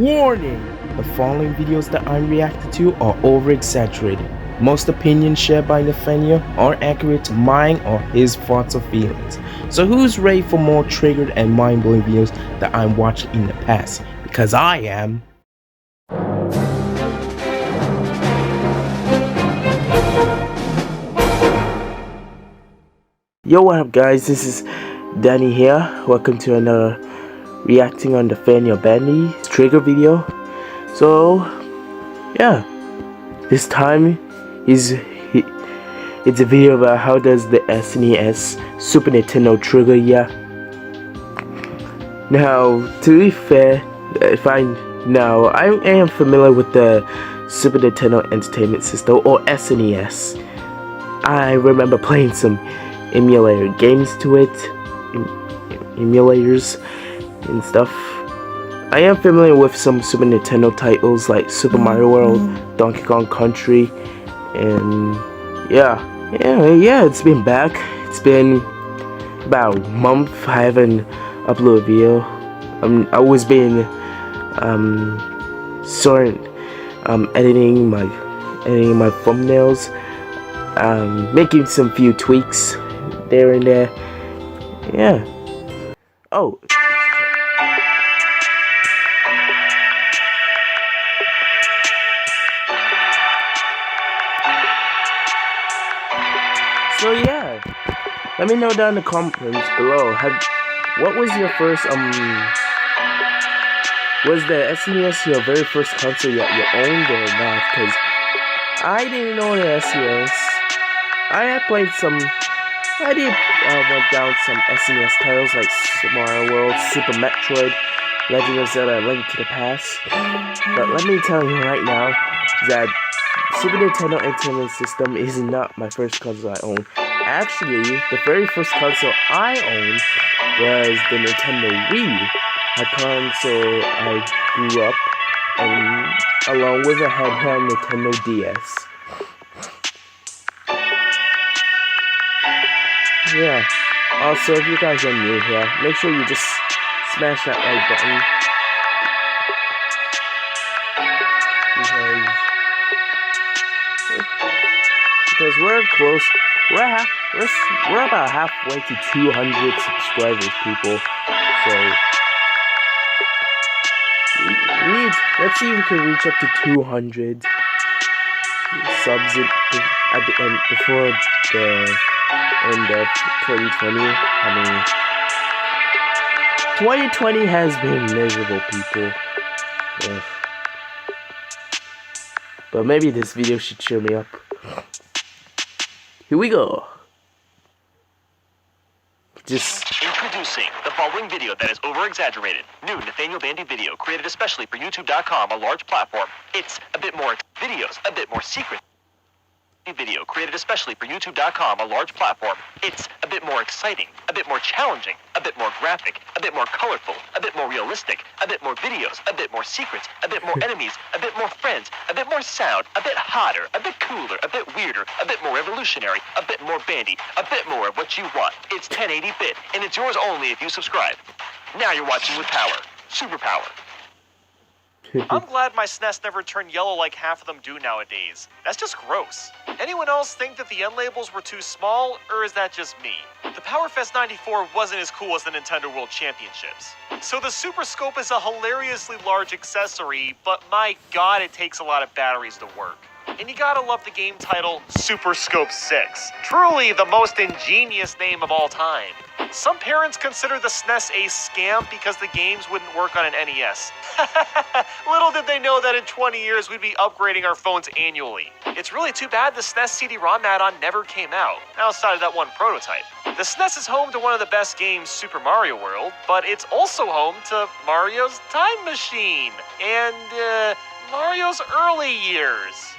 Warning! The following videos that I'm reacting to are over-exaggerated. Most opinions shared by Nathaniel aren't accurate to mine or his thoughts or feelings. So who's ready for more triggered and mind-blowing videos that I'm watching in the past? Because I am. Yo, what up guys, this is Danny here. Welcome to another reacting on Nathaniel Bandy trigger video. So yeah, this time it's a video about how does the SNES Super Nintendo trigger ya. Now to be fair, I am familiar with the Super Nintendo Entertainment System, or SNES. I remember playing some emulator games to it, emulators and stuff. I am familiar with some Super Nintendo titles like Super Mario World, Donkey Kong Country, and yeah, it's been back. It's been about a month. I haven't uploaded a video. I've always been editing my thumbnails, making some few tweaks there and there. Yeah. Oh. So yeah, let me know down in the comments below. What was your first was the SNES your very first console you owned or not? Because I didn't know the SNES. I did went down some SNES titles like Super Mario World, Super Metroid, Legend of Zelda: Link to the Past. But let me tell you right now that Super Nintendo Entertainment System is not my first console I owned. Actually, the very first console I owned was the Nintendo Wii, a console I grew up along with a handheld Nintendo DS. Yeah. Also, if you guys are new here, make sure you just smash that like button. Because we're close. We're about halfway to 200 subscribers, people. So let's see if we can reach up to 200 subs at the end, before the end of 2020. I mean, 2020 has been miserable, people. Ugh. But maybe this video should cheer me up. Here we go. Introducing the following video that is over-exaggerated. New Nathaniel Bandy video created especially for YouTube.com, a large platform. It's a bit more videos, a bit more secret. Video created especially for YouTube.com, a large platform. It's a bit more exciting, a bit more challenging, a bit more graphic, a bit more colorful, a bit more realistic, a bit more videos, a bit more secrets, a bit more enemies, a bit more friends, a bit more sound, a bit hotter, a bit cooler, a bit weirder, a bit more revolutionary, a bit more bandy, a bit more of what you want. It's 1080-bit, and it's yours only if you subscribe. Now you're watching with power. Superpower. I'm glad my SNES never turned yellow like half of them do nowadays. That's just gross. Anyone else think that the end labels were too small, or is that just me? The PowerFest 94 wasn't as cool as the Nintendo World Championships. So the Super Scope is a hilariously large accessory, but my god, it takes a lot of batteries to work. And you gotta love the game title, Super Scope 6. Truly the most ingenious name of all time. Some parents consider the SNES a scam because the games wouldn't work on an NES. Little did they know that in 20 years we'd be upgrading our phones annually. It's really too bad the SNES CD-ROM add-on never came out, outside of that one prototype. The SNES is home to one of the best games, Super Mario World, but it's also home to Mario's Time Machine, and Mario's early years.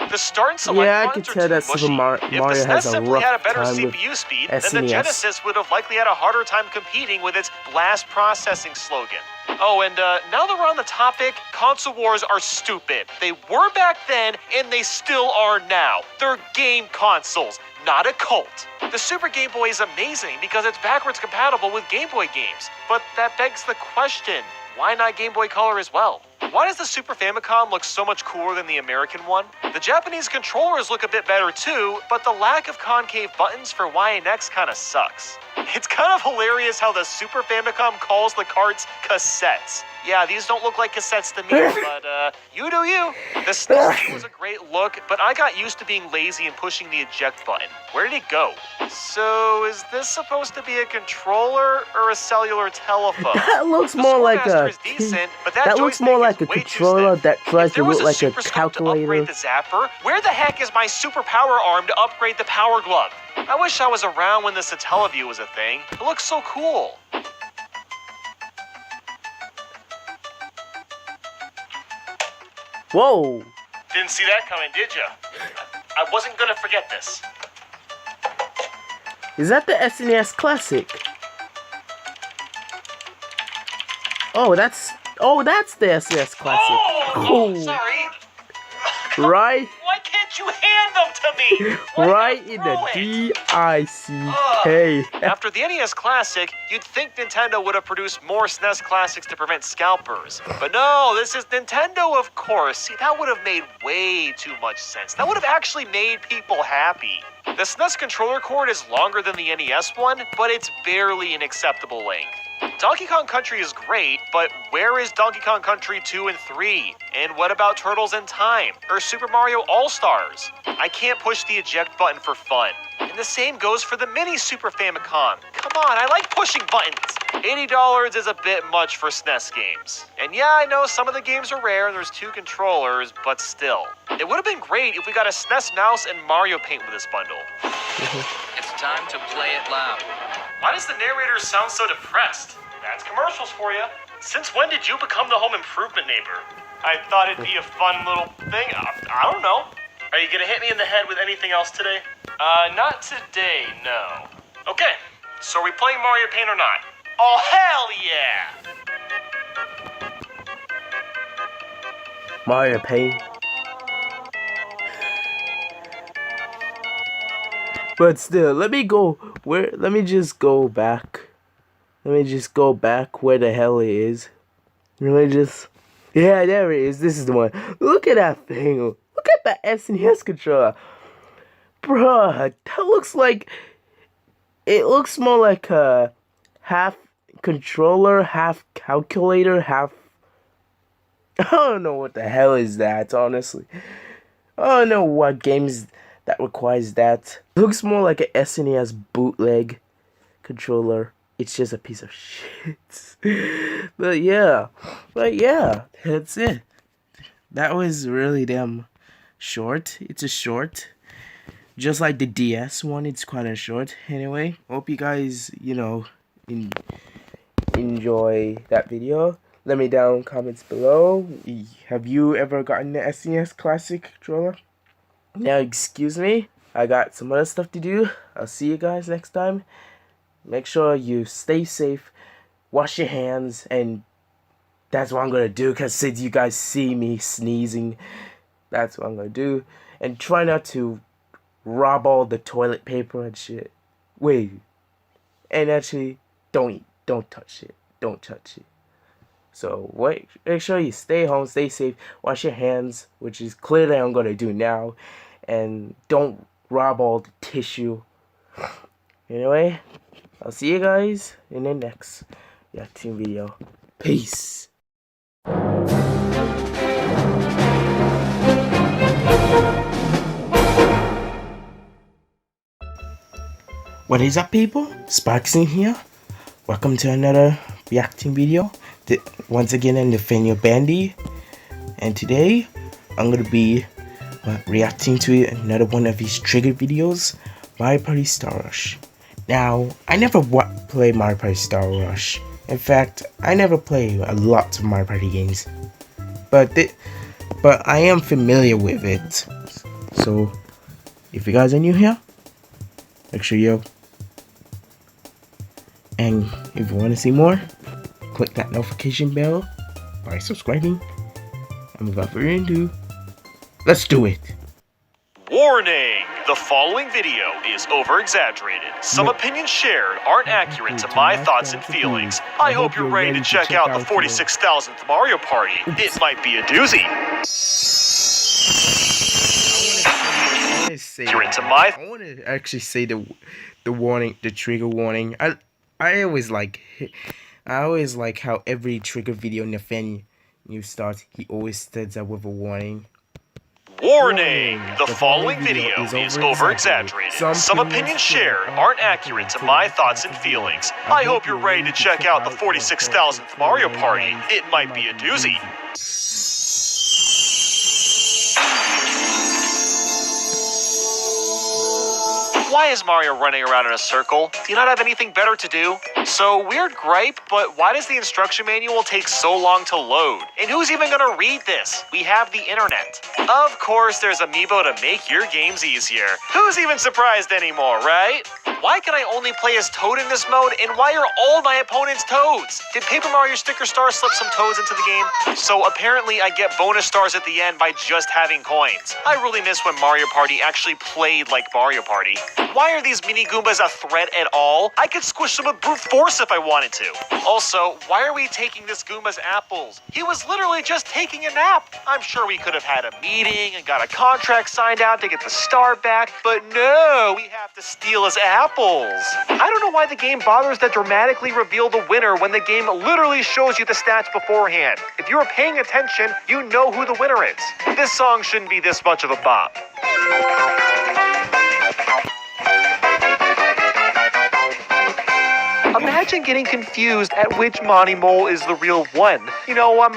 The start and select I could tell that Super Mario has a rough had a better time with CPU speed, SNES. then the Genesis would have likely had a harder time competing with its blast processing slogan. Oh, and now that we're on the topic, console wars are stupid. They were back then, and they still are now. They're game consoles, not a cult. The Super Game Boy is amazing because it's backwards compatible with Game Boy games. But that begs the question, why not Game Boy Color as well? Why does the Super Famicom look so much cooler than the American one? The Japanese controllers look a bit better too, but the lack of concave buttons for Y and X kinda sucks. It's kind of hilarious how the Super Famicom calls the carts cassettes. Yeah, these don't look like cassettes to me, but you do you. The SNES was a great look, but I got used to being lazy and pushing the eject button. Where did it go? So, is this supposed to be a controller or a cellular telephone? That looks The more like Square Master a. is decent, but that That looks more like a joystick is way too controller stiff. that tries If there to was look like a super scope to calculator. upgrade the zapper, where the heck is my super power arm to upgrade the power glove? I wish I was around when the Satellaview was a thing. It looks so cool. Whoa! Didn't see that coming, did ya? I wasn't gonna forget this. Is that the SNES Classic? Oh, that's the SNES Classic. Oh, sorry. Right, Why can't you hand them to me? Why right not in throw the it? DICK. After the NES Classic, you'd think Nintendo would have produced more SNES Classics to prevent scalpers. But no, this is Nintendo, of course. See, that would have made way too much sense. That would have actually made people happy. The SNES controller cord is longer than the NES one, but it's barely an acceptable length. Donkey Kong Country is great, but where is Donkey Kong Country 2 and 3? And what about Turtles in Time? Or Super Mario All-Stars? I can't push the eject button for fun. And the same goes for the mini Super Famicom. Come on, I like pushing buttons. $80 is a bit much for SNES games. And yeah, I know some of the games are rare and there's 2 controllers, but still. It would have been great if we got a SNES mouse and Mario Paint with this bundle. It's time to play it loud. Why does the narrator sound so depressed? That's commercials for you. Since when did you become the home improvement neighbor? I thought it'd be a fun little thing. I don't know. Are you gonna hit me in the head with anything else today? Not today, no. Okay, so are we playing Mario Paint or not? Oh, hell yeah! Mario Paint. But still, let me just go back. Let me just go back where the hell it is. Yeah, there it is. This is the one. Look at that thing. Look at that SNES controller. Bruh, that looks like, it looks more like a half controller, half calculator, half, I don't know what the hell is that, honestly. I don't know what games that requires that. It looks more like an SNES bootleg controller. It's just a piece of shit. But yeah, that's it. That was really damn short. It's a short. Just like the DS one, it's kind of short. Anyway, hope you guys, enjoy that video. Let me down in comments below. Have you ever gotten the SNES Classic controller? Now, excuse me, I got some other stuff to do. I'll see you guys next time. Make sure you stay safe, wash your hands, and that's what I'm gonna do, because since you guys see me sneezing, that's what I'm gonna do. And try not to rob all the toilet paper and shit. Wait. And actually, don't touch it. Don't touch it. So, make sure you stay home, stay safe, wash your hands, which is clearly I'm gonna do now. And don't rob all the tissue. Anyway, I'll see you guys in the next reacting video. Peace. What is up, people? Sparkson here. Welcome to another reacting video. Once again, I'm Nathaniel Bandy. And today, I'm going to be reacting to another one of these triggered videos, Mario Party Star Rush. Now, I never play Mario Party Star Rush. In fact, I never play a lot of Mario Party games. But I am familiar with it. So, if you guys are new here, make sure you. And if you want to see more, click that notification bell by subscribing. And without further ado, let's do it. Warning! The following video is over-exaggerated. Some opinions shared aren't accurate to my thoughts and feelings. I hope you're ready to check out the 46,000th Mario Party. It might be a doozy. You're into my... I want to actually say the warning, the trigger warning. I always like how every trigger video Nathaniel starts, he always starts out with a warning. Warning! The following video is over-exaggerated. Some opinions shared aren't accurate to my thoughts and feelings. I hope you're ready to check out the 46,000th Mario Party. It might be a doozy. Why is Mario running around in a circle? Do you not have anything better to do? So, weird gripe, but why does the instruction manual take so long to load? And who's even gonna read this? We have the internet. Of course, there's Amiibo to make your games easier. Who's even surprised anymore, right? Why can I only play as Toad in this mode, and why are all my opponents Toads? Did Paper Mario Sticker Star slip some Toads into the game? So apparently I get bonus stars at the end by just having coins. I really miss when Mario Party actually played like Mario Party. Why are these mini Goombas a threat at all? I could squish them with brute force if I wanted to. Also, why are we taking this Goomba's apples? He was literally just taking a nap. I'm sure we could have had a meeting and got a contract signed out to get the star back, but no, we have to steal his apples. I don't know why the game bothers to dramatically reveal the winner when the game literally shows you the stats beforehand. If you were paying attention, you know who the winner is. This song shouldn't be this much of a bop. Imagine getting confused at which Monty Mole is the real one. You know, I'm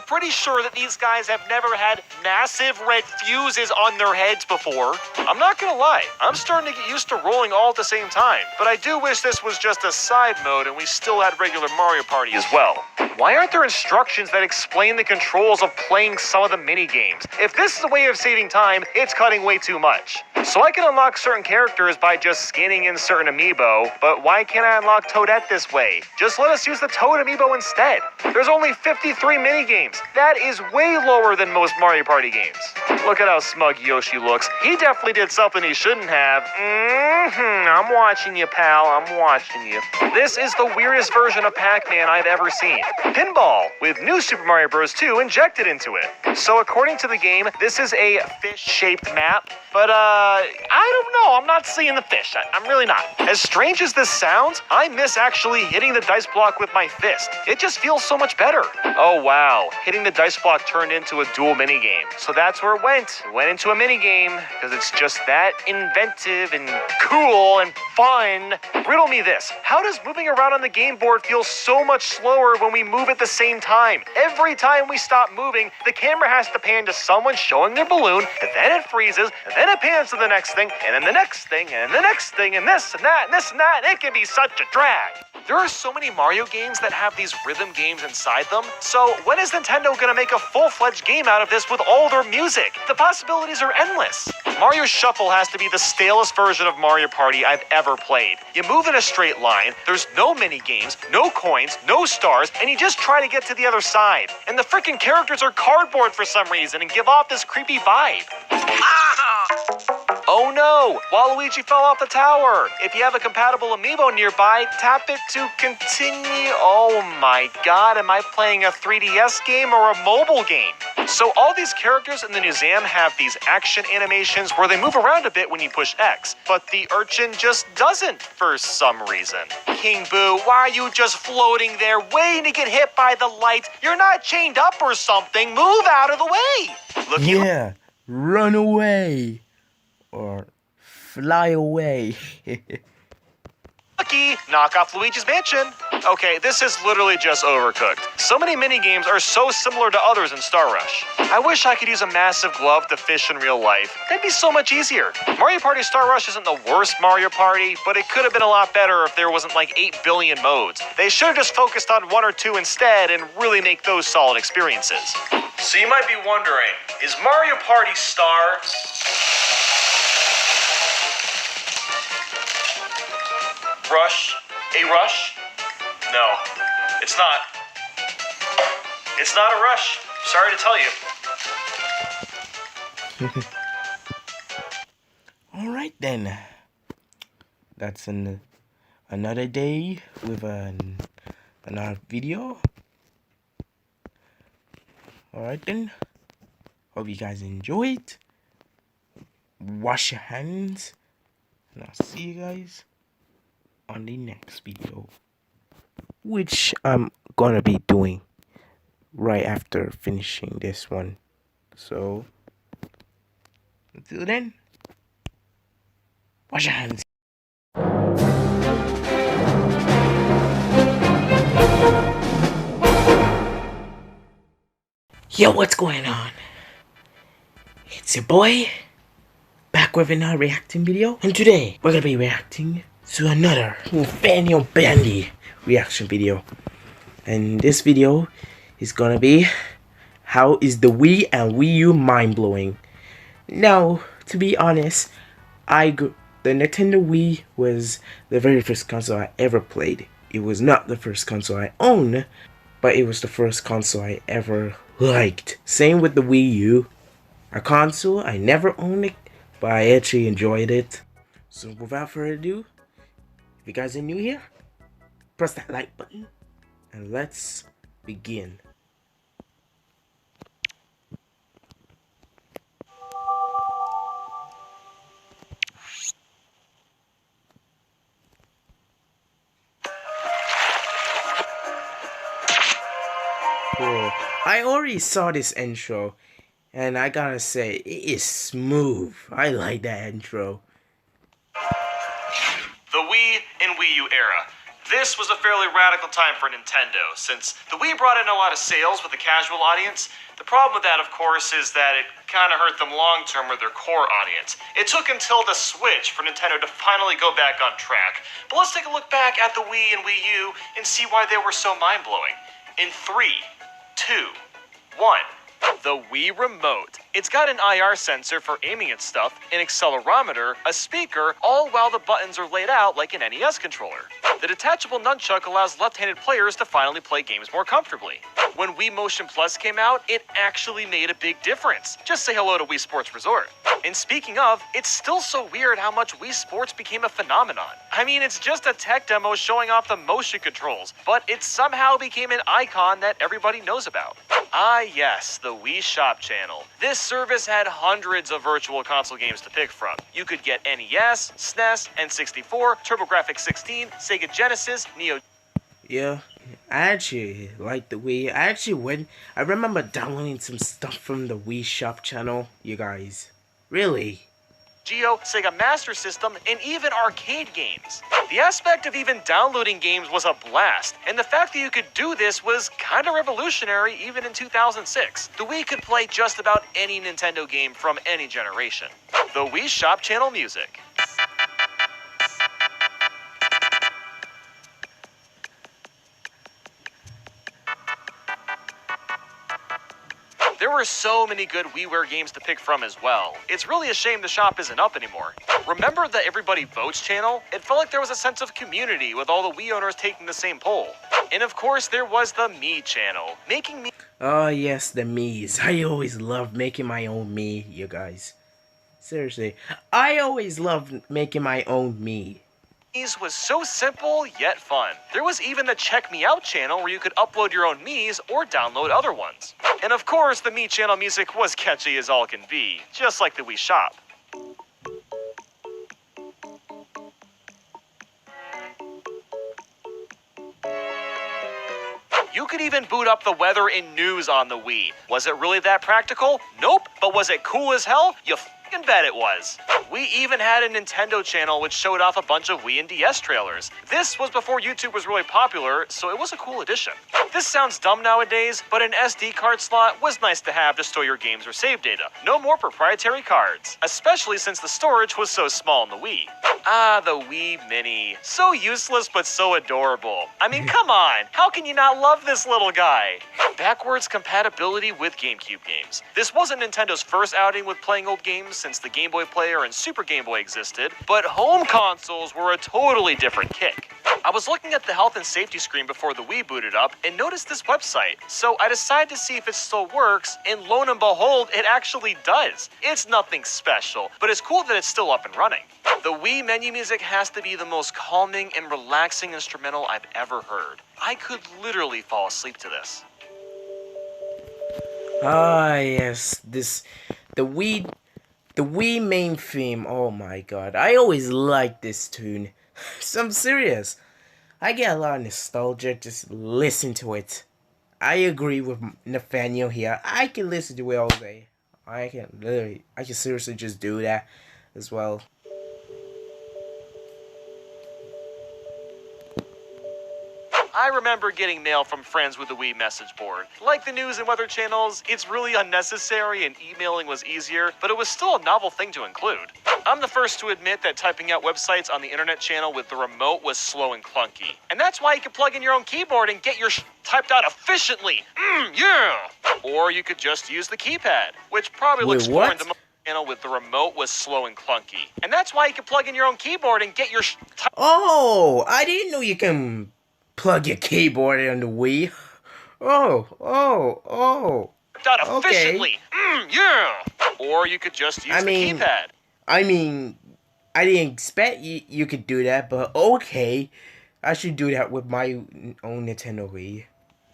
pretty sure that these guys have never had massive red fuses on their heads before. I'm not gonna lie, I'm starting to get used to rolling all at the same time. But I do wish this was just a side mode and we still had regular Mario Party as well. Why aren't there instructions that explain the controls of playing some of the mini games? If this is a way of saving time, it's cutting way too much. So I can unlock certain characters by just scanning in certain amiibo, but why can't I unlock Toadette this way? Just let us use the Toad amiibo instead. There's only 53 mini games. That is way lower than most Mario Party games. Look at how smug Yoshi looks. He definitely did something he shouldn't have. I'm watching you, pal. I'm watching you. This is the weirdest version of Pac-Man I've ever seen. Pinball, with new Super Mario Bros. 2 injected into it. So according to the game, this is a fish-shaped map, but I don't know. I'm not seeing the fish. I'm really not. As strange as this sounds, I miss actually hitting the dice block with my fist. It just feels so much better. Oh wow, hitting the dice block turned into a dual minigame. So that's where it went. It went into a minigame, because it's just that inventive and cool and fun. Riddle me this. How does moving around on the game board feel so much slower when we move at the same time? Every time we stop moving, the camera has to pan to someone showing their balloon, and then it freezes, and then it pans to the next thing, and then the next thing, and the next thing, and this and that, and this and that, and it can be such a drag. There are so many Mario games that have these rhythm games inside them, so when is Nintendo gonna make a full-fledged game out of this with all their music? The possibilities are endless. Mario Shuffle has to be the stalest version of Mario Party I've ever played. You move in a straight line, there's no mini-games, no coins, no stars, and you just try to get to the other side. And the freaking characters are cardboard for some reason and give off this creepy vibe. Oh no! Waluigi fell off the tower! If you have a compatible amiibo nearby, tap it to continue. Oh my god, am I playing a 3DS game or a mobile game? So all these characters in the museum have these action animations where they move around a bit when you push X, but the urchin just doesn't for some reason. King Boo, why are you just floating there waiting to get hit by the light? You're not chained up or something. Move out of the way! Yeah, run away. Or fly away. Lucky, knock off Luigi's Mansion. Okay, this is literally just overcooked. So many minigames are so similar to others in Star Rush. I wish I could use a massive glove to fish in real life. That'd be so much easier. Mario Party Star Rush isn't the worst Mario Party, but it could have been a lot better if there wasn't like 8 billion modes. They should have just focused on 1 or 2 instead and really make those solid experiences. So you might be wondering, is Mario Party Star... Rush? A rush? No, it's not. It's not a rush. Sorry to tell you. Alright then. That's another day with another video. Alright then. Hope you guys enjoyed. Wash your hands. And I'll see you guys on the next video, which I'm gonna be doing right after finishing this one. So until then, wash your hands. Yo, what's going on? It's your boy, back with another reacting video, and today we're gonna be reacting to another Nathaniel Bandy reaction video. And this video is gonna be, how is the Wii and Wii U mind-blowing? Now, to be honest, the Nintendo Wii was the very first console I ever played. It was not the first console I owned, but it was the first console I ever liked. Same with the Wii U. A console I never owned it, but I actually enjoyed it. So without further ado, if you guys are new here, press that like button and let's begin. Cool. I already saw this intro, and I gotta say, it is smooth. I like that intro. The Wii and Wii U era. This was a fairly radical time for Nintendo, since the Wii brought in a lot of sales with the casual audience. The problem with that, of course, is that it kind of hurt them long-term with their core audience. It took until the Switch for Nintendo to finally go back on track. But let's take a look back at the Wii and Wii U and see why they were so mind-blowing. In 3, 2, 1. The Wii Remote. It's got an IR sensor for aiming at stuff, an accelerometer, a speaker, all while the buttons are laid out like an NES controller. The detachable nunchuck allows left-handed players to finally play games more comfortably. When Wii Motion Plus came out, it actually made a big difference. Just say hello to Wii Sports Resort. And speaking of, it's still so weird how much Wii Sports became a phenomenon. I mean, it's just a tech demo showing off the motion controls, but it somehow became an icon that everybody knows about. Ah yes, the Wii Shop channel. This service had hundreds of virtual console games to pick from. You could get NES, SNES, N64, TurboGrafx 16, Sega Genesis, Neo... Yeah, I actually like the Wii. I remember downloading some stuff from the Wii Shop channel, you guys. Really? Geo, Sega Master System, and even arcade games. The aspect of even downloading games was a blast, and the fact that you could do this was kind of revolutionary even in 2006. The Wii could play just about any Nintendo game from any generation. The Wii Shop channel music. There were so many good WiiWare games to pick from as well. It's really a shame the shop isn't up anymore. Remember the Everybody Votes channel? It felt like there was a sense of community with all the Wii owners taking the same poll. And of course there was the Me channel, making me... Oh yes, the Miis. I always loved making my own Me, you guys. Seriously, I always loved making my own Me. was so simple yet fun. There was even the Check Me Out channel where you could upload your own Miis or download other ones. And of course, the Me channel music was catchy as all can be, just like the Wii Shop. You could even boot up the weather and news on the Wii. Was it really that practical? Nope. But was it cool as hell? You f***ing bet it was. We even had a Nintendo channel which showed off a bunch of Wii and DS trailers. This was before YouTube was really popular, so it was a cool addition. This sounds dumb nowadays, but an SD card slot was nice to have to store your games or save data. No more proprietary cards, especially since the storage was so small in the Wii. Ah, the Wii Mini. So useless but so adorable. I mean, come on, how can you not love this little guy? Backwards compatibility with GameCube games. This wasn't Nintendo's first outing with playing old games since the Game Boy Player and Super Game Boy existed, but home consoles were a totally different kick. I was looking at the health and safety screen before the Wii booted up and noticed this website. So I decided to see if it still works, and lo and behold, it actually does. It's nothing special, but it's cool that it's still up and running. The Wii menu music has to be the most calming and relaxing instrumental I've ever heard. I could literally fall asleep to this. Ah, yes, the Wii main theme. Oh my god, I always liked this tune. So I'm serious. I get a lot of nostalgia just listen to it. I agree with Nathaniel here. I can listen to it all day. I can seriously just do that as well. I remember getting mail from friends with the Wii message board. Like the news and weather channels, it's really unnecessary and emailing was easier, but it was still a novel thing to include. I'm the first to admit that typing out websites on the internet channel with the remote was slow and clunky. And that's why you could plug in your own keyboard and get your typed out efficiently. Yeah! Or you could just use the keypad, which probably looks foreign to most channel with the remote was slow and clunky. And that's why you could plug in your own keyboard and get your Oh, I didn't know you can plug your keyboard in the Wii. Oh. out efficiently. Yeah. Or you could just use the keypad. I didn't expect you could do that, but okay. I should do that with my own Nintendo Wii.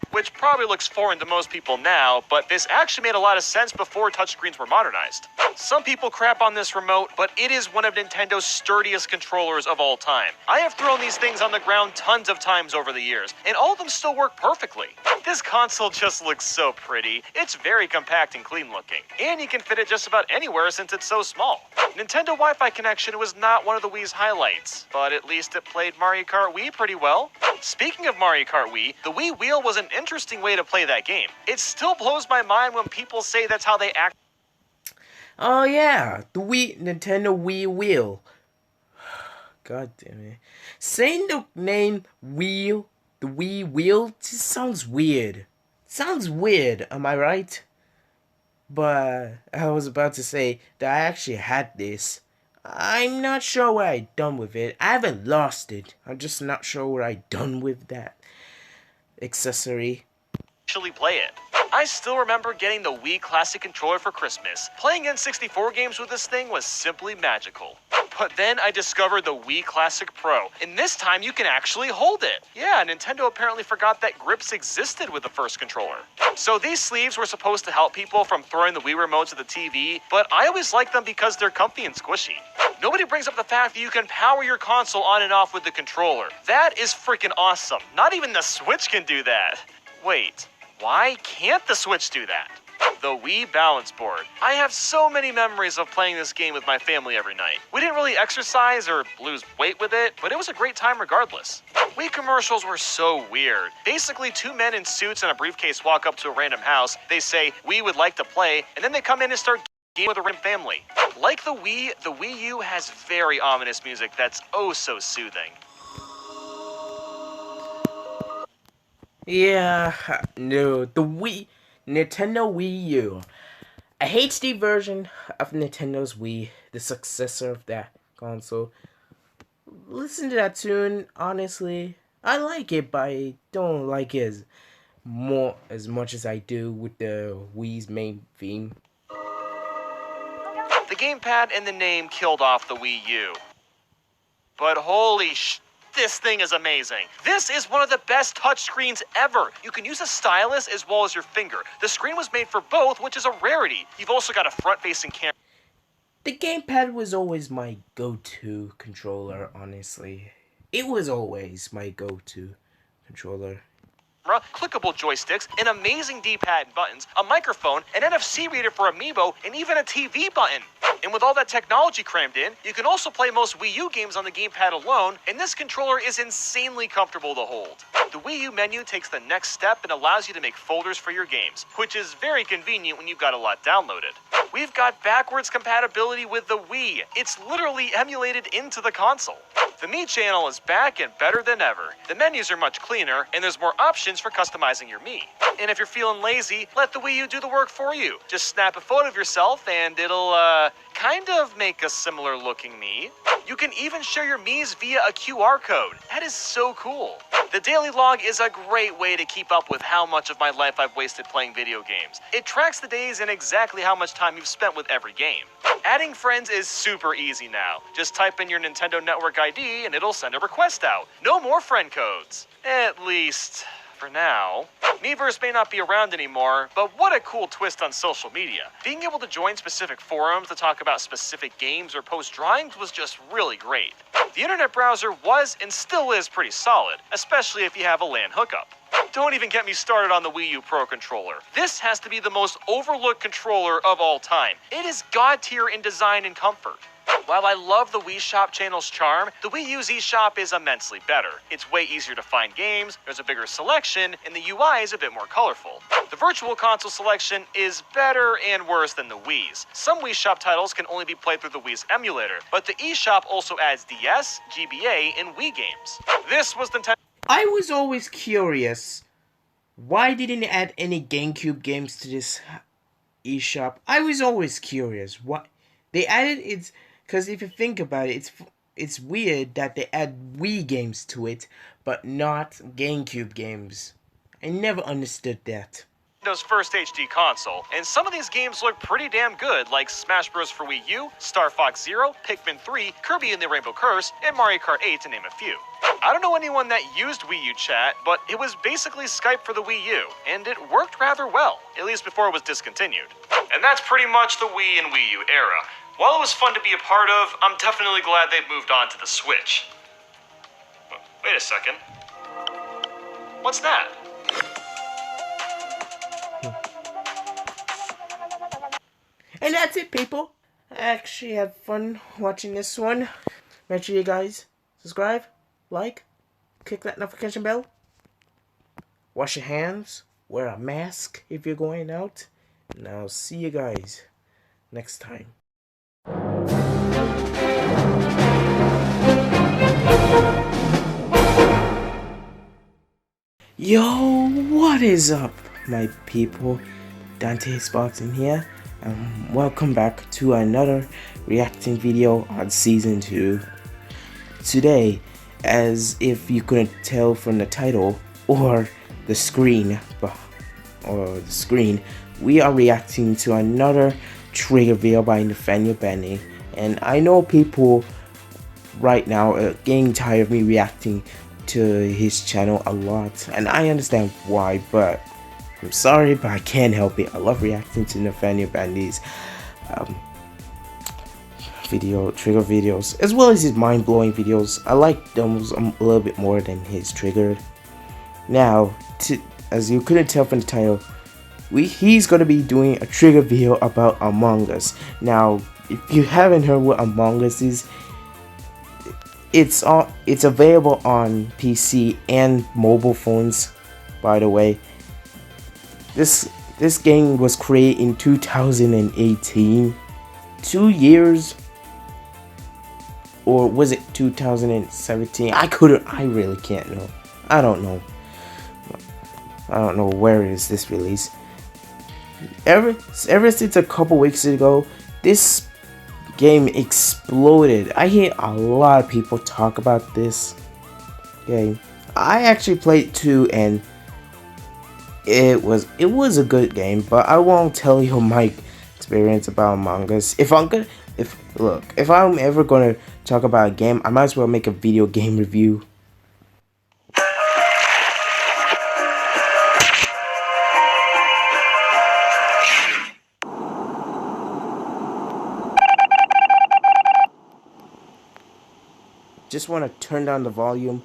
Which probably looks foreign to most people now, but this actually made a lot of sense before touchscreens were modernized. Some people crap on this remote, but it is one of Nintendo's sturdiest controllers of all time. I have thrown these things on the ground tons of times over the years, and all of them still work perfectly. This console just looks so pretty. It's very compact and clean looking, and you can fit it just about anywhere since it's so small. Nintendo Wi-Fi connection was not one of the Wii's highlights, but at least it played Mario Kart Wii pretty well. Speaking of Mario Kart Wii, the Wii Wheel was an interesting way to play that game. It still blows my mind when people say that's how they act. Oh yeah, the Nintendo Wii Wheel. God damn it. Saying the name Wheel, the Wii Wheel, just sounds weird. Sounds weird, am I right? But I was about to say that I actually had this. I'm not sure what I done with it. I haven't lost it. I'm just not sure what I done with that accessory. Actually play it. I still remember getting the Wii Classic controller for Christmas. Playing N64 games with this thing was simply magical. But then I discovered the Wii Classic Pro, and this time you can actually hold it. Yeah, Nintendo apparently forgot that grips existed with the first controller. So these sleeves were supposed to help people from throwing the Wii remote to the TV, but I always like them because they're comfy and squishy. Nobody brings up the fact that you can power your console on and off with the controller. That is freaking awesome. Not even the Switch can do that. Wait, why can't the Switch do that? The Wii Balance Board. I have so many memories of playing this game with my family every night. We didn't really exercise or lose weight with it, but it was a great time regardless. Wii commercials were so weird. Basically, two men in suits and a briefcase walk up to a random house, they say, "We would like to play," and then they come in and start game with a random family. Like the Wii U has very ominous music that's oh so soothing. Yeah, no, Nintendo Wii U. A HD version of Nintendo's Wii, the successor of that console. Listen to that tune, honestly. I like it, but I don't like it as much as I do with the Wii's main theme. The gamepad and the name killed off the Wii U. But holy this thing is amazing. This is one of the best touchscreens ever. You can use a stylus as well as your finger. The screen was made for both, which is a rarity. You've also got a front-facing camera. The gamepad was always my go-to controller, honestly. It was always my go-to controller. Clickable joysticks, an amazing D-pad and buttons, a microphone, an NFC reader for Amiibo, and even a TV button. And with all that technology crammed in, you can also play most Wii U games on the gamepad alone, and this controller is insanely comfortable to hold. The Wii U menu takes the next step and allows you to make folders for your games, which is very convenient when you've got a lot downloaded. We've got backwards compatibility with the Wii. It's literally emulated into the console. The Me channel is back and better than ever. The menus are much cleaner, and there's more options for customizing your Me. And if you're feeling lazy, let the Wii U do the work for you. Just snap a photo of yourself and it'll, kind of make a similar looking Mii. You can even share your Miis via a QR code. That is so cool. The daily log is a great way to keep up with how much of my life I've wasted playing video games. It tracks the days and exactly how much time you've spent with every game. Adding friends is super easy now. Just type in your Nintendo Network ID and it'll send a request out. No more friend codes. At least, for now. Miiverse may not be around anymore, but what a cool twist on social media. Being able to join specific forums to talk about specific games or post drawings was just really great. The internet browser was and still is pretty solid, especially if you have a LAN hookup. Don't even get me started on the Wii U Pro Controller. This has to be the most overlooked controller of all time. It is god tier in design and comfort. While I love the Wii Shop channel's charm, the Wii U's eShop is immensely better. It's way easier to find games, there's a bigger selection, and the UI is a bit more colorful. The Virtual Console selection is better and worse than the Wii's. Some Wii Shop titles can only be played through the Wii's emulator, but the eShop also adds DS, GBA, and Wii games. This was Nintendo. I was always curious, why didn't they add any GameCube games to this eShop? I was always curious. What they added it's because if you think about it, it's weird that they add Wii games to it, but not GameCube games. I never understood that. Nintendo's first HD console, and some of these games look pretty damn good, like Smash Bros. For Wii U, Star Fox Zero, Pikmin 3, Kirby and the Rainbow Curse, and Mario Kart 8 to name a few. I don't know anyone that used Wii U chat, but it was basically Skype for the Wii U, and it worked rather well, at least before it was discontinued. And that's pretty much the Wii and Wii U era. While it was fun to be a part of, I'm definitely glad they've moved on to the Switch. Wait a second. What's that? And that's it, people. I actually had fun watching this one. Make sure you guys subscribe, like, click that notification bell. Wash your hands, wear a mask if you're going out. And I'll see you guys next time. Yo, what is up, my people? Dante Sparkson here, and welcome back to another reacting video on season 2. Today, as if you couldn't tell from the title or the screen, we are reacting to another trigger video by Nathaniel Bandy. And I know people right now are getting tired of me reacting to his channel a lot, and I understand why, but I'm sorry, but I can't help it. I love reacting to Nathaniel Bandy's trigger videos, as well as his mind-blowing videos. I like those a little bit more than his triggered. Now, as you couldn't tell from the title, he's gonna be doing a trigger video about Among Us. Now, if you haven't heard what Among Us is, it's available on PC and mobile phones, by the way. This game was created in 2018. 2 years, or was it 2017? I really can't know. I don't know where is this release. Ever since a couple weeks ago, this game exploded. I hear a lot of people talk about this game. I actually played 2, and it was a good game, but I won't tell you my experience about Among Us. If I'm ever gonna talk about a game, I might as well make a video game review. Just want to turn down the volume.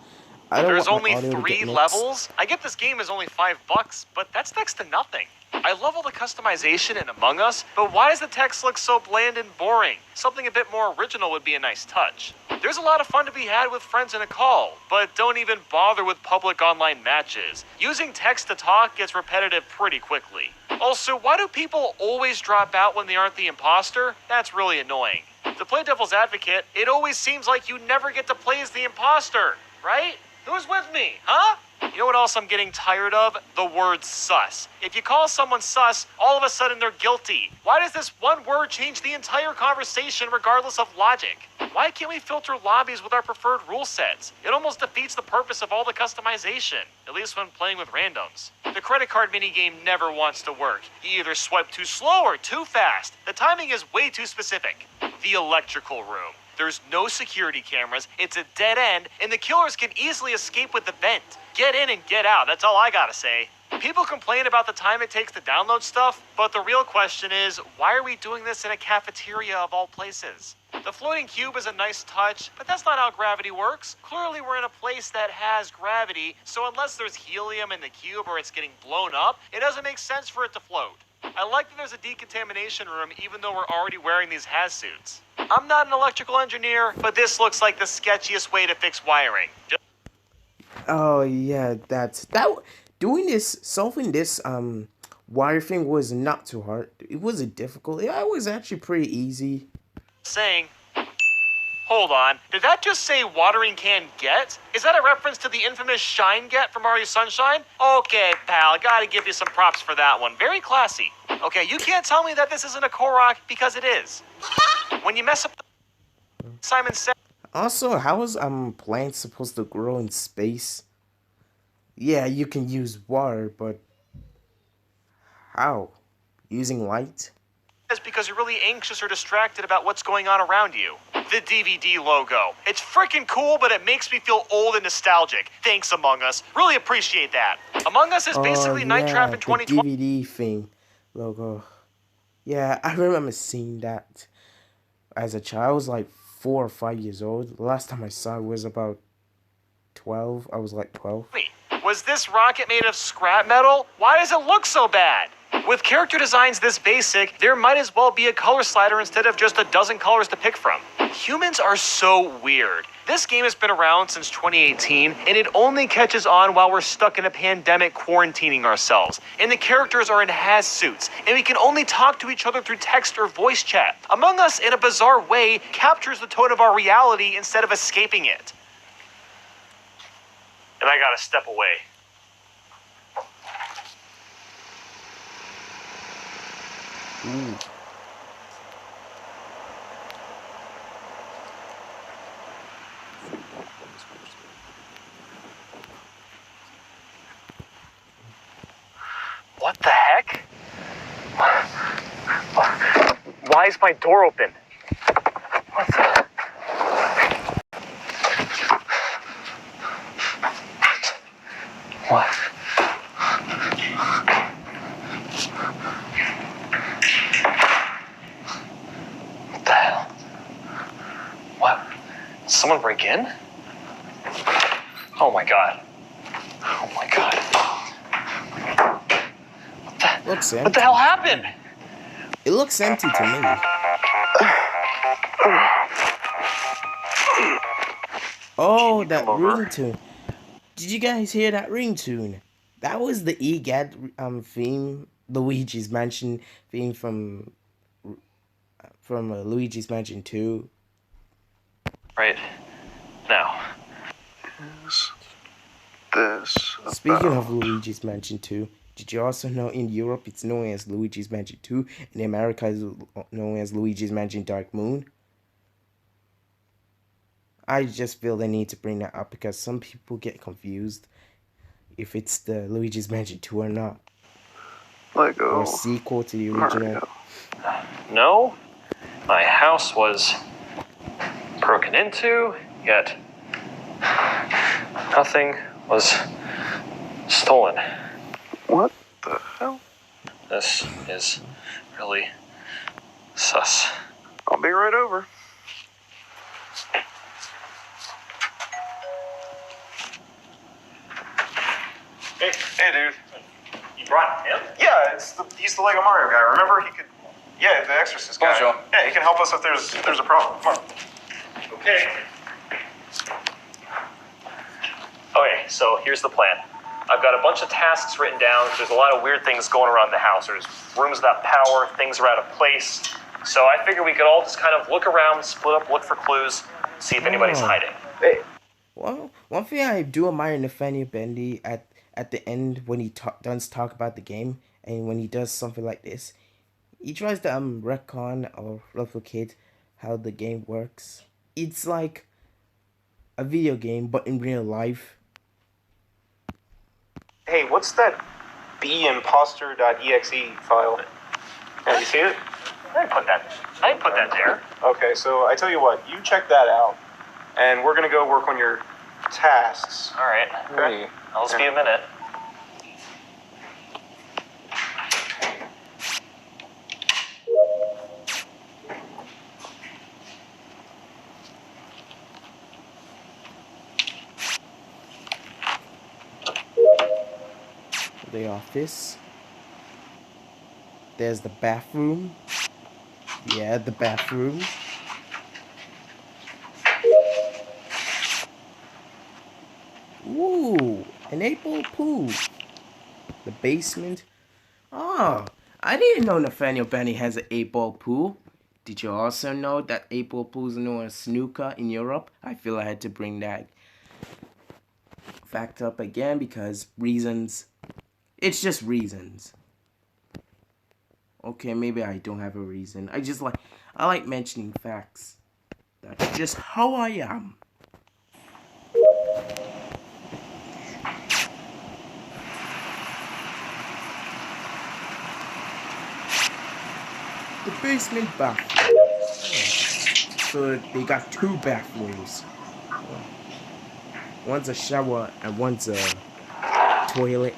There's only 3 levels? I get this game is only $5, but that's next to nothing. I love all the customization in Among Us, but why does the text look so bland and boring? Something a bit more original would be a nice touch. There's a lot of fun to be had with friends in a call, but don't even bother with public online matches. Using text to talk gets repetitive pretty quickly. Also, why do people always drop out when they aren't the imposter? That's really annoying. To play devil's advocate, it always seems like you never get to play as the imposter, right? Who's with me, huh? You know what else I'm getting tired of? The word sus. If you call someone sus, all of a sudden they're guilty. Why does this one word change the entire conversation regardless of logic? Why can't we filter lobbies with our preferred rule sets? It almost defeats the purpose of all the customization, at least when playing with randoms. The credit card minigame never wants to work. You either swipe too slow or too fast. The timing is way too specific. The electrical room. There's no security cameras, it's a dead end, and the killers can easily escape with the vent. Get in and get out, that's all I gotta say. People complain about the time it takes to download stuff, but the real question is, why are we doing this in a cafeteria of all places? The floating cube is a nice touch, but that's not how gravity works. Clearly we're in a place that has gravity, so unless there's helium in the cube or it's getting blown up, it doesn't make sense for it to float. I like that there's a decontamination room even though we're already wearing these haz suits. I'm not an electrical engineer, but this looks like the sketchiest way to fix wiring. Oh yeah, solving this wire thing was not too hard. It wasn't difficult. It was actually pretty easy. Saying, hold on, did that just say watering can get? Is that a reference to the infamous Shine Get from Mario Sunshine? Okay, pal, gotta give you some props for that one. Very classy. Okay, you can't tell me that this isn't a Korok because it is. When you mess up, Simon said. Also, how is plants supposed to grow in space? Yeah, you can use water, but how? Using light? It's because you're really anxious or distracted about what's going on around you. The DVD logo. It's freaking cool, but it makes me feel old and nostalgic. Thanks, Among Us. Really appreciate that. Among Us is basically Night Trap in 2020. The DVD thing logo. Yeah, I remember seeing that as a child. I was like 4 or 5 years old. The last time I saw it was about 12. I was like 12. Wait, was this rocket made of scrap metal? Why does it look so bad? With character designs this basic, there might as well be a color slider instead of just a dozen colors to pick from. Humans are so weird. This game has been around since 2018, and it only catches on while we're stuck in a pandemic quarantining ourselves. And the characters are in haz suits, and we can only talk to each other through text or voice chat. Among Us, in a bizarre way, captures the tone of our reality instead of escaping it. And I gotta step away. Ooh. What the heck? Why is my door open? What the? What? What the hell? What? Did someone break in? Oh my god. Oh my god. Looks empty. What the hell happened? It looks empty to me. Oh, that ringtone. Did you guys hear that ringtone? That was the EGAD theme, Luigi's Mansion theme from Luigi's Mansion 2. Right. Now. Speaking of Luigi's Mansion 2, did you also know in Europe it's known as Luigi's Mansion 2, in America it's known as Luigi's Mansion Dark Moon? I just feel the need to bring that up because some people get confused if it's the Luigi's Mansion 2 or not. Let go. Or sequel to the original. No, my house was broken into, yet nothing was stolen. What the hell? This is really sus. I'll be right over. Hey, dude. You brought him? Yeah, he's the Lego Mario guy. Remember, he could. Yeah, the Exorcist guy. Bonjour. Yeah, he can help us if there's a problem. Come on. Okay. Okay, so here's the plan. I've got a bunch of tasks written down. There's a lot of weird things going around the house. There's rooms without power, things are out of place. So I figure we could all just kind of look around, split up, look for clues, see if anybody's hiding. Hey. Well, one thing I do admire Nathaniel Bandy at the end when he does talk about the game and when he does something like this, he tries to retcon or replicate how the game works. It's like a video game but in real life. Hey, what's that bimposter.exe file? Have you seen it? I didn't put that there. Okay, so I tell you what, you check that out, and we're gonna go work on your tasks. All right. Okay. I'll just be a minute. The office. There's the bathroom. Yeah, the bathroom. Ooh, an April pool. The basement. Oh, I didn't know Nathaniel Bandy has an 8-ball pool. Did you also know that 8-ball pools are known as snooker in Europe? I feel I had to bring that fact up again because reasons. It's just reasons. Okay, maybe I don't have a reason. I like mentioning facts. That's just how I am. The basement bathroom. So they got 2 bathrooms. One's a shower and one's a toilet.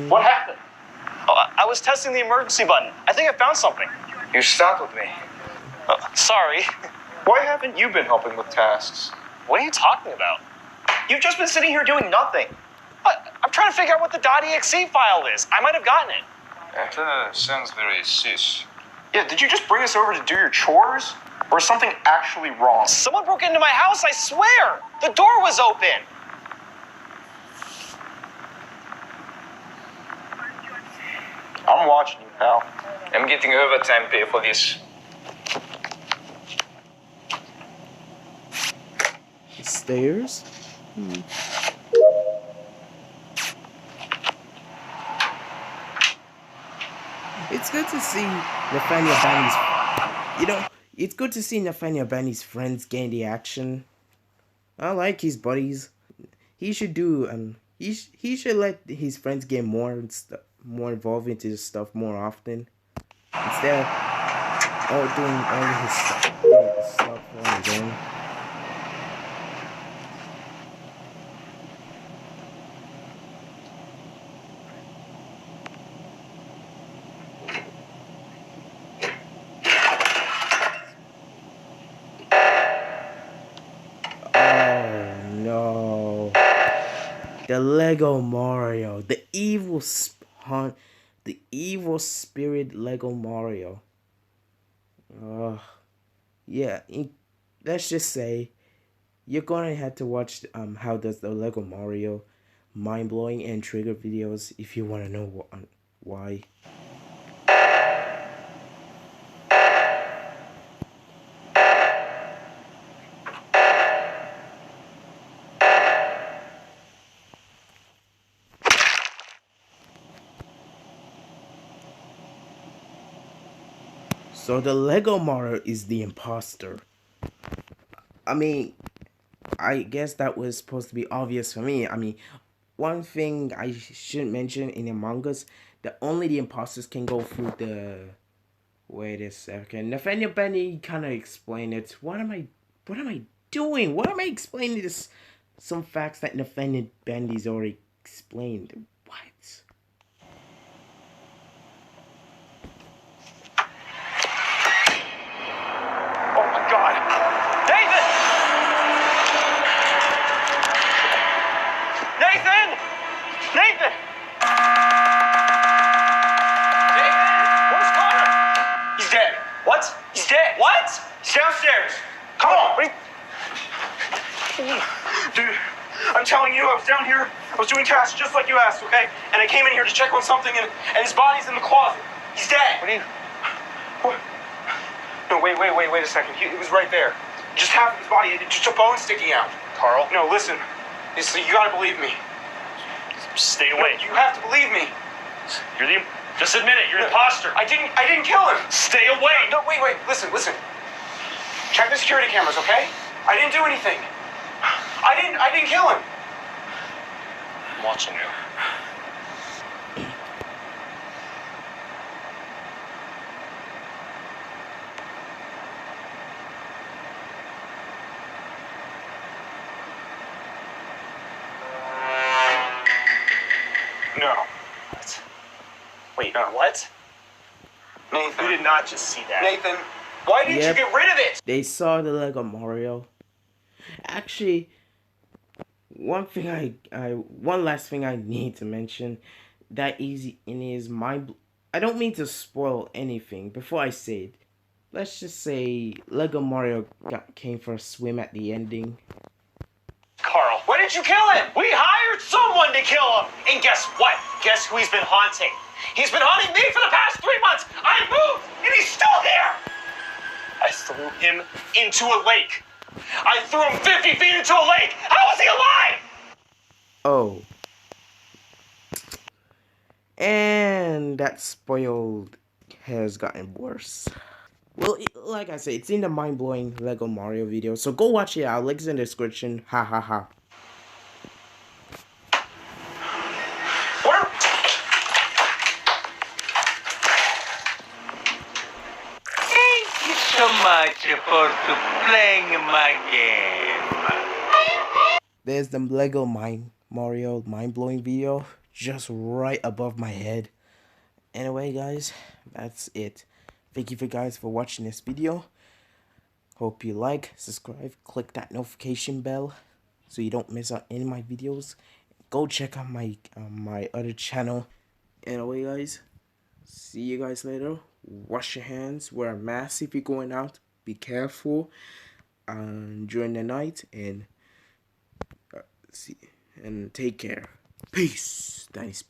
What happened? Oh, I was testing the emergency button. I think I found something. You're stuck with me. Sorry. Why haven't you been helping with tasks? What are you talking about? You've just been sitting here doing nothing. I'm trying to figure out what the .exe file is. I might have gotten it. That sounds very sus. Yeah, did you just bring us over to do your chores? Or is something actually wrong? Someone broke into my house, I swear! The door was open! I'm watching you, pal. I'm getting overtime pay for this. Stairs? It's good to see Nathaniel Bandy's. It's good to see Nathaniel Bandy's friends gain the action. I like his buddies. He should do. He should let his friends get more involved into his stuff more often. Instead of doing all his stuff on his own. The Lego Mario, the evil spirit Lego Mario. Yeah. Let's just say you're gonna have to watch how does the Lego Mario mind blowing and trigger videos if you want to know why. So the Lego Mario is the imposter. I mean, I guess that was supposed to be obvious for me. I mean, one thing I should mention in Among Us, that only the imposters can go through the... Wait a second. Nathaniel Bandy kind of explained it. What am I doing? What am I explaining this? Some facts that Nathaniel Bandy's already explained. What? Nathan! Where's Connor? He's dead. What? He's dead. What? He's downstairs. Come on. Dude, I'm telling you, I was down here. I was doing tasks just like you asked, okay? And I came in here to check on something, and his body's in the closet. He's dead. What are you? What? No, wait a second. It was right there. Just half of his body, just a bone sticking out. Carl? No, listen. You gotta believe me. Stay No, away. you have to believe me. Just admit it. You're an imposter. I didn't kill him. Stay away. No, wait. Listen. Check the security cameras, okay? I didn't do anything. I didn't kill him. I'm watching you. No. What? Wait, No. what? Nathan. You did not just see that. Nathan, why didn't Yep. you get rid of it? They saw the Lego Mario. Actually, one last thing I need to mention that easy in is I don't mean to spoil anything before I say it. Let's just say Lego Mario came for a swim at the ending. Carl, Why didn't you kill him? we hired someone to kill him. And guess what? Guess who he's been haunting? He's been haunting me for the past 3 months. I moved, and he's still here. I threw him into a lake. I threw him 50 feet into a lake. How is he alive? Oh. And that spoiled has gotten worse. Well, like I said, it's in the mind-blowing Lego Mario video, so go watch it out. Links in the description. Ha ha ha. What? Thank you so much for playing my game. There's the Lego Mario mind-blowing video just right above my head. Anyway, guys, that's it. Thank you guys for watching this video. Hope you like, subscribe, click that notification bell so you don't miss out any of my videos. Go check out my my other channel. Anyway, guys, see you guys later. Wash your hands, wear a mask if you're going out. Be careful during the night, and take care. Peace. That is